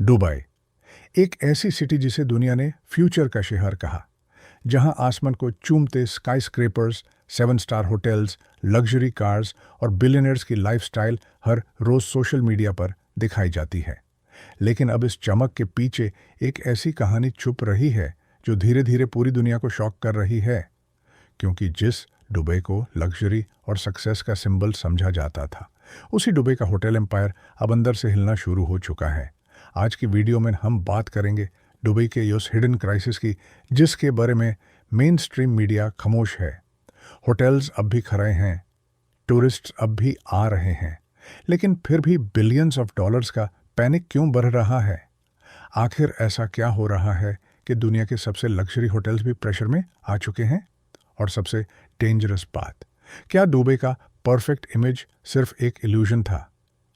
Dubai एक ऐसी city जिसे दुनिया ने फ्यूचर का शहर कहा, जहां आसमान को चूमते skyscrapers, 7 star hotels, luxury cars और बिलियनर्स की लाइफस्टाइल हर रोज सोशल मीडिया पर दिखाई जाती है। लेकिन अब इस चमक के पीछे एक ऐसी कहानी छुप रही है जो धीरे धीरे पूरी दुनिया को शॉक कर रही है, क्योंकि जिस दुबई को लग्जरी और सक्सेस का सिंबल समझा जाता था, उसी दुबई का होटल एम्पायर अब अंदर से हिलना शुरू हो चुका है। आज की वीडियो में हम बात करेंगे दुबई के उस हिडन क्राइसिस की, जिसके बारे में मेन स्ट्रीम मीडिया खामोश है। होटल्स अब भी खड़े हैं, टूरिस्ट अब भी आ रहे हैं, लेकिन फिर भी बिलियंस ऑफ डॉलर्स का पैनिक क्यों बढ़ रहा है? आखिर ऐसा क्या हो रहा है कि दुनिया के सबसे लग्जरी होटल्स भी प्रेशर में आ चुके हैं? और सबसे डेंजरस बात, क्या दुबई का परफेक्ट इमेज सिर्फ एक इल्यूजन था?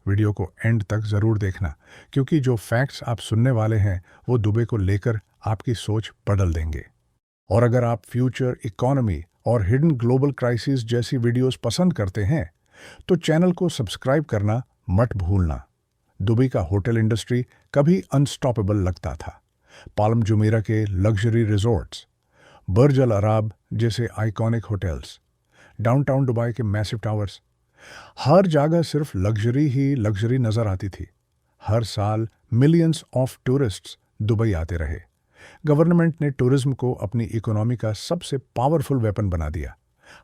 वीडियो को एंड तक ज़रूर देखना, क्योंकि जो फैक्ट्स आप सुनने वाले हैं वो दुबई को लेकर आपकी सोच बदल देंगे। और अगर आप फ्यूचर, इकोनॉमी और हिडन ग्लोबल क्राइसिस जैसी वीडियोस पसंद करते हैं, तो चैनल को सब्सक्राइब करना मत भूलना। दुबई का होटल इंडस्ट्री कभी अनस्टॉपेबल लगता था। पाल्म जुमेरा के लग्जरी रिजॉर्ट्स, बुर्ज अल अराब जैसे आइकॉनिक होटल्स, डाउनटाउन दुबई के मैसिव टावर्स, हर जगह सिर्फ लग्जरी ही लग्जरी नजर आती थी। हर साल मिलियंस ऑफ टूरिस्ट्स दुबई आते रहे। गवर्नमेंट ने टूरिज्म को अपनी इकोनॉमी का सबसे पावरफुल वेपन बना दिया।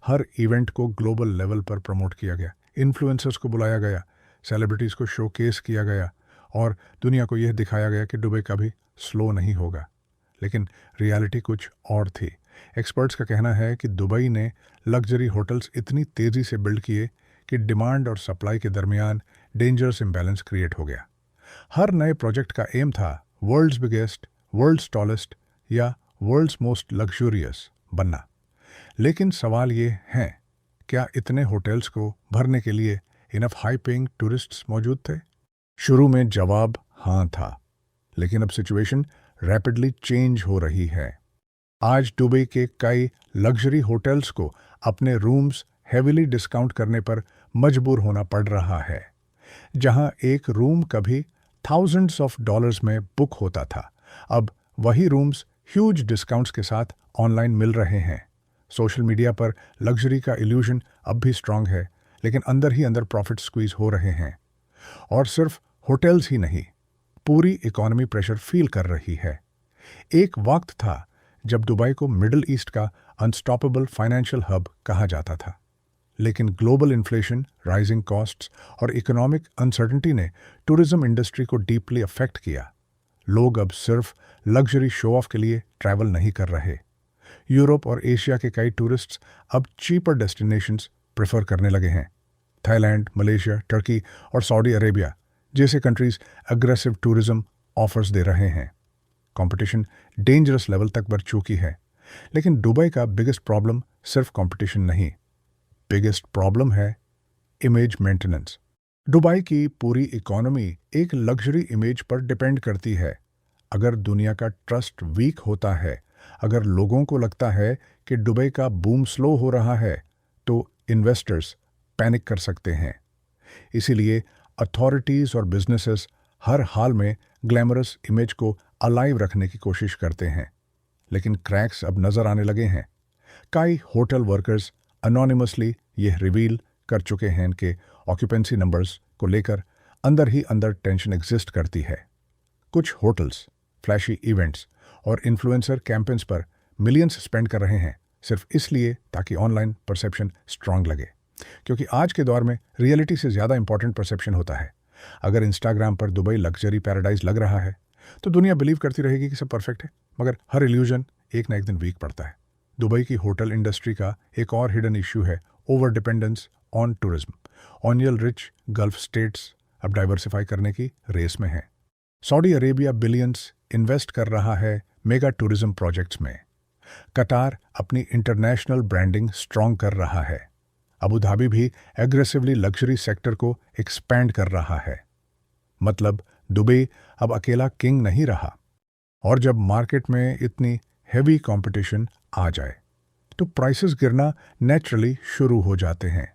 हर इवेंट को ग्लोबल लेवल पर प्रमोट किया गया, इन्फ्लुएंसर्स को बुलाया गया, सेलिब्रिटीज़ को शोकेस किया गया और दुनिया को यह दिखाया गया कि दुबई कभी स्लो नहीं होगा। लेकिन रियलिटी कुछ और थी। एक्सपर्ट्स का कहना है कि दुबई ने लग्जरी होटल्स इतनी तेज़ी से बिल्ड किए कि डिमांड और सप्लाई के दरमियान डेंजरस इम्बैलेंस क्रिएट हो गया। हर नए प्रोजेक्ट का एम था वर्ल्ड्स बिगेस्ट, वर्ल्ड्स टॉलेस्ट या वर्ल्ड्स मोस्ट लग्जूरियस बनना। लेकिन सवाल ये है, क्या इतने होटल्स को भरने के लिए इनफ हाई पेइंग टूरिस्ट्स मौजूद थे? शुरू में जवाब हाँ था, लेकिन अब सिचुएशन रैपिडली चेंज हो रही है। आज दुबई के कई लग्जरी होटल्स को अपने रूम्स हेविली डिस्काउंट करने पर मजबूर होना पड़ रहा है। जहां एक रूम कभी थाउजेंड्स ऑफ डॉलर्स में बुक होता था, अब वही रूम्स ह्यूज डिस्काउंट्स के साथ ऑनलाइन मिल रहे हैं। सोशल मीडिया पर लग्जरी का इल्यूजन अब भी स्ट्रांग है, लेकिन अंदर ही अंदर प्रॉफिट स्क्वीज हो रहे हैं। और सिर्फ होटल्स ही नहीं, पूरी इकोनॉमी प्रेशर फील कर रही है। एक वक्त था जब दुबई को मिडिल ईस्ट का अनस्टॉपेबल फाइनेंशियल हब कहा जाता था, लेकिन ग्लोबल इन्फ्लेशन, राइजिंग कॉस्ट्स और इकोनॉमिक अनसर्टेनिटी ने टूरिज्म इंडस्ट्री को डीपली अफेक्ट किया। लोग अब सिर्फ लग्जरी शो ऑफ के लिए ट्रैवल नहीं कर रहे। यूरोप और एशिया के कई टूरिस्ट्स अब चीपर डेस्टिनेशंस प्रेफर करने लगे हैं। थाईलैंड, मलेशिया, टर्की और सऊदी अरेबिया जैसे कंट्रीज अग्रेसिव टूरिज्म ऑफर्स दे रहे हैं। कंपटीशन डेंजरस लेवल तक बढ़ चुकी है। लेकिन दुबई का बिगेस्ट प्रॉब्लम सिर्फ कंपटीशन नहीं, बिगेस्ट प्रॉब्लम है इमेज मेंटेनेंस। दुबई की पूरी इकोनॉमी एक लग्जरी इमेज पर डिपेंड करती है। अगर दुनिया का ट्रस्ट वीक होता है, अगर लोगों को लगता है कि दुबई का बूम स्लो हो रहा है, तो इन्वेस्टर्स पैनिक कर सकते हैं। इसीलिए अथॉरिटीज़ और बिजनेसेस हर हाल में ग्लैमरस इमेज को अलाइव रखने की कोशिश करते हैं। लेकिन क्रैक्स अब नज़र आने लगे हैं। कई होटल वर्कर्स अनोनिमसली यह रिवील कर चुके हैं कि ऑक्यूपेंसी नंबर्स को लेकर अंदर ही अंदर टेंशन एग्जिस्ट करती है। कुछ होटल्स फ्लैशी इवेंट्स और इन्फ्लुएंसर कैंपेन्स पर मिलियंस स्पेंड कर रहे हैं, सिर्फ इसलिए ताकि ऑनलाइन परसेप्शन स्ट्रांग लगे। क्योंकि आज के दौर में रियलिटी से ज़्यादा इंपॉर्टेंट परसेप्शन होता है। अगर इंस्टाग्राम पर दुबई लग्जरी पैराडाइज लग रहा है, तो दुनिया बिलीव करती रहेगी कि सब परफेक्ट है, मगर हर इल्यूजन एक ना एक दिन वीक पड़ता है। दुबई की होटल इंडस्ट्री का एक और हिडन इश्यू है over dependence on tourism. Oil rich gulf states अब डाइवर्सिफाई करने की रेस में हैं। सऊदी अरेबिया बिलियंस इन्वेस्ट कर रहा है मेगा टूरिज्म प्रोजेक्ट्स में। कतार अपनी इंटरनेशनल ब्रांडिंग स्ट्रॉन्ग कर रहा है। अबू धाबी भी एग्रेसिवली लग्जरी सेक्टर को एक्सपैंड कर रहा है। मतलब दुबई अब अकेला किंग नहीं रहा। और जब मार्केट में इतनी हेवी कंपटीशन आ जाए, तो प्राइसेस गिरना नेचुरली शुरू हो जाते हैं।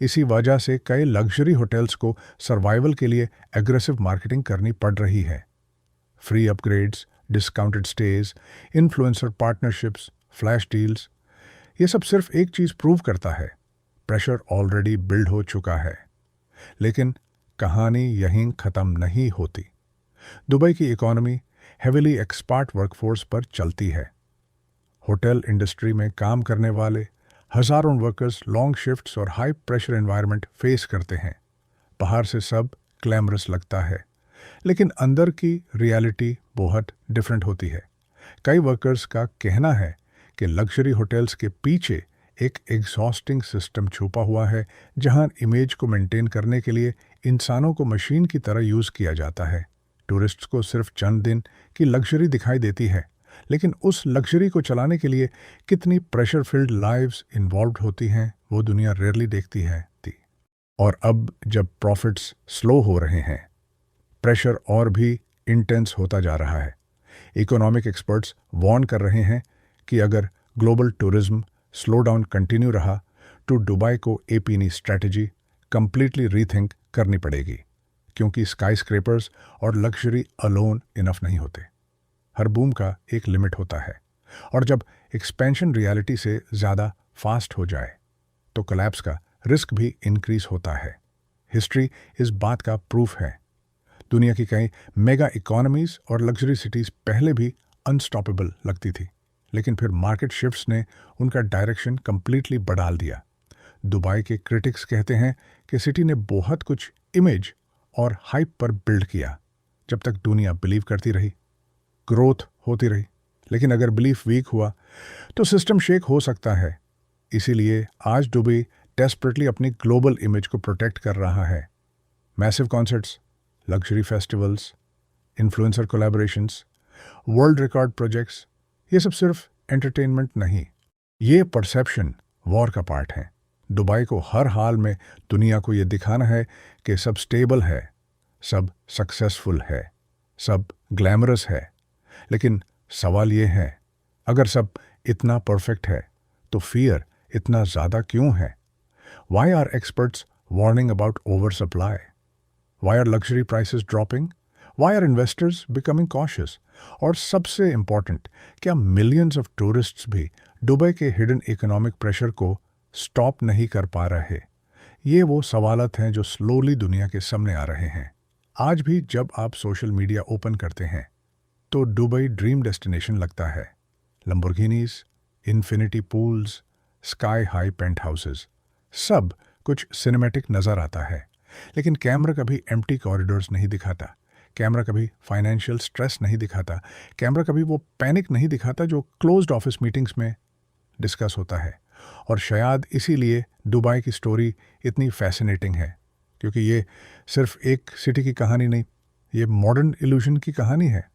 इसी वजह से कई लग्जरी होटल्स को सर्वाइवल के लिए एग्रेसिव मार्केटिंग करनी पड़ रही है। Free upgrades, discounted stage, influencer partnerships, flash deals, ये सब सिर्फ एक चीज़ प्रूव करता है, प्रेशर ऑलरेडी बिल्ड हो चुका है। लेकिन कहानी यहीं ख़त्म नहीं होती। दुबई की इकॉनमी हेविली एक्सपार्ट वर्कफोर्स पर चलती है। होटल इंडस्ट्री में काम करने वाले हज़ारों वर्कर्स लॉन्ग शिफ्ट्स और हाई प्रेशर एनवायरनमेंट फेस करते हैं। बाहर से सब ग्लैमरस लगता है, लेकिन अंदर की रियलिटी बहुत डिफरेंट होती है। कई वर्कर्स का कहना है कि लग्जरी होटल्स के पीछे एक एग्जॉस्टिंग सिस्टम छुपा हुआ है, जहां इमेज को मेंटेन करने के लिए इंसानों को मशीन की तरह यूज़ किया जाता है। टूरिस्ट्स को सिर्फ चंद दिन की लग्जरी दिखाई देती है, लेकिन उस लग्जरी को चलाने के लिए कितनी प्रेशर फिल्ड लाइव्स इन्वॉल्व होती हैं, वो दुनिया रेयरली देखती है। और अब जब प्रॉफिट्स स्लो हो रहे हैं, प्रेशर और भी इंटेंस होता जा रहा है। इकोनॉमिक एक्सपर्ट्स वार्न कर रहे हैं कि अगर global tourism slow down continue रहा तो दुबई को अपनी स्ट्रैटेजी कंप्लीटली रीथिंक करनी पड़ेगी, क्योंकि स्काई स्क्रेपर्स और लग्जरी अलोन इनफ नहीं होते। हर बूम का एक लिमिट होता है, और जब एक्सपेंशन रियलिटी से ज़्यादा फास्ट हो जाए तो कोलैप्स का रिस्क भी इंक्रीज होता है। हिस्ट्री इस बात का प्रूफ है। दुनिया की कई मेगा इकोनॉमीज और लग्जरी सिटीज़ पहले भी अनस्टॉपेबल लगती थी, लेकिन फिर मार्केट शिफ्ट्स ने उनका डायरेक्शन कंप्लीटली बदल दिया। दुबई के क्रिटिक्स कहते हैं कि सिटी ने बहुत कुछ इमेज और हाइप पर बिल्ड किया, जब तक दुनिया बिलीव करती रही, ग्रोथ होती रही। लेकिन अगर बिलीफ वीक हुआ तो सिस्टम शेक हो सकता है। इसीलिए आज दुबई डेस्परेटली अपनी ग्लोबल इमेज को प्रोटेक्ट कर रहा है। Massive concerts, luxury festivals, influencer collaborations, world record projects, ये सब सिर्फ एंटरटेनमेंट नहीं, ये परसेप्शन वॉर का पार्ट है। दुबई को हर हाल में दुनिया को ये दिखाना है कि सब स्टेबल है, सब सक्सेसफुल है, सब ग्लैमरस है। लेकिन सवाल ये है, अगर सब इतना परफेक्ट है तो फियर इतना ज़्यादा क्यों है? Why are experts warning about oversupply? Why are luxury prices dropping? Why are investors becoming cautious? और सबसे इम्पॉर्टेंट, क्या मिलियंस ऑफ टूरिस्ट्स भी दुबई के हिडन इकोनॉमिक प्रेशर को स्टॉप नहीं कर पा रहे? ये वो सवालत हैं जो स्लोली दुनिया के सामने आ रहे हैं। आज भी जब आप सोशल मीडिया ओपन करते हैं तो दुबई ड्रीम डेस्टिनेशन लगता है। Lamborghinis, infinity pools, sky high penthouses, सब कुछ सिनेमैटिक नज़र आता है। लेकिन कैमरा कभी एम्प्टी कॉरिडोर्स नहीं दिखाता, कैमरा कभी फाइनेंशियल स्ट्रेस नहीं दिखाता, कैमरा कभी वो पैनिक नहीं दिखाता जो क्लोज्ड ऑफिस मीटिंग्स में डिस्कस होता है। और शायद इसीलिए दुबई की स्टोरी इतनी फैसिनेटिंग है, क्योंकि ये सिर्फ एक सिटी की कहानी नहीं, ये मॉडर्न इल्यूजन की कहानी है।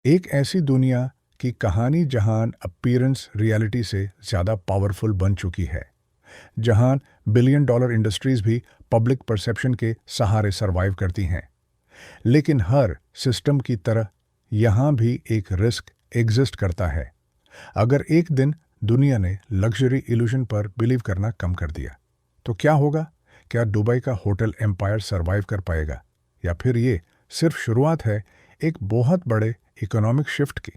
एक ऐसी दुनिया की कहानी जहां अपीयरेंस रियलिटी से ज़्यादा पावरफुल बन चुकी है, जहां बिलियन डॉलर इंडस्ट्रीज भी पब्लिक परसेप्शन के सहारे सरवाइव करती हैं। लेकिन हर सिस्टम की तरह यहां भी एक रिस्क एग्जिस्ट करता है। अगर एक दिन दुनिया ने लग्जरी इल्यूजन पर बिलीव करना कम कर दिया तो क्या होगा? क्या दुबई का होटल एम्पायर सरवाइव कर पाएगा, या फिर ये सिर्फ शुरुआत है एक बहुत बड़े इकोनॉमिक शिफ्ट की?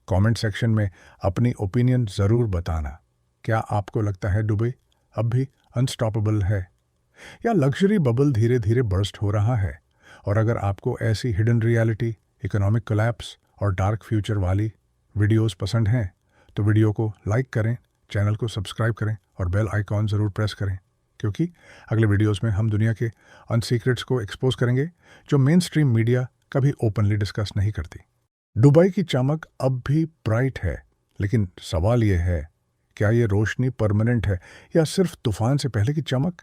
कमेंट सेक्शन में अपनी ओपिनियन ज़रूर बताना। क्या आपको लगता है दुबई अब भी अनस्टॉपेबल है, या लग्जरी बबल धीरे धीरे बर्स्ट हो रहा है? और अगर आपको ऐसी हिडन रियलिटी, इकोनॉमिक कोलैप्स और डार्क फ्यूचर वाली वीडियोस पसंद हैं तो वीडियो को लाइक करें, चैनल को सब्सक्राइब करें और बेल आइकॉन ज़रूर प्रेस करें, क्योंकि अगले वीडियोस में हम दुनिया के अन सीक्रेट्स को एक्सपोज करेंगे जो मेन स्ट्रीम मीडिया कभी ओपनली डिस्कस नहीं करती। दुबई की चमक अब भी ब्राइट है, लेकिन सवाल यह है, क्या ये रोशनी परमानेंट है या सिर्फ तूफान से पहले की चमक?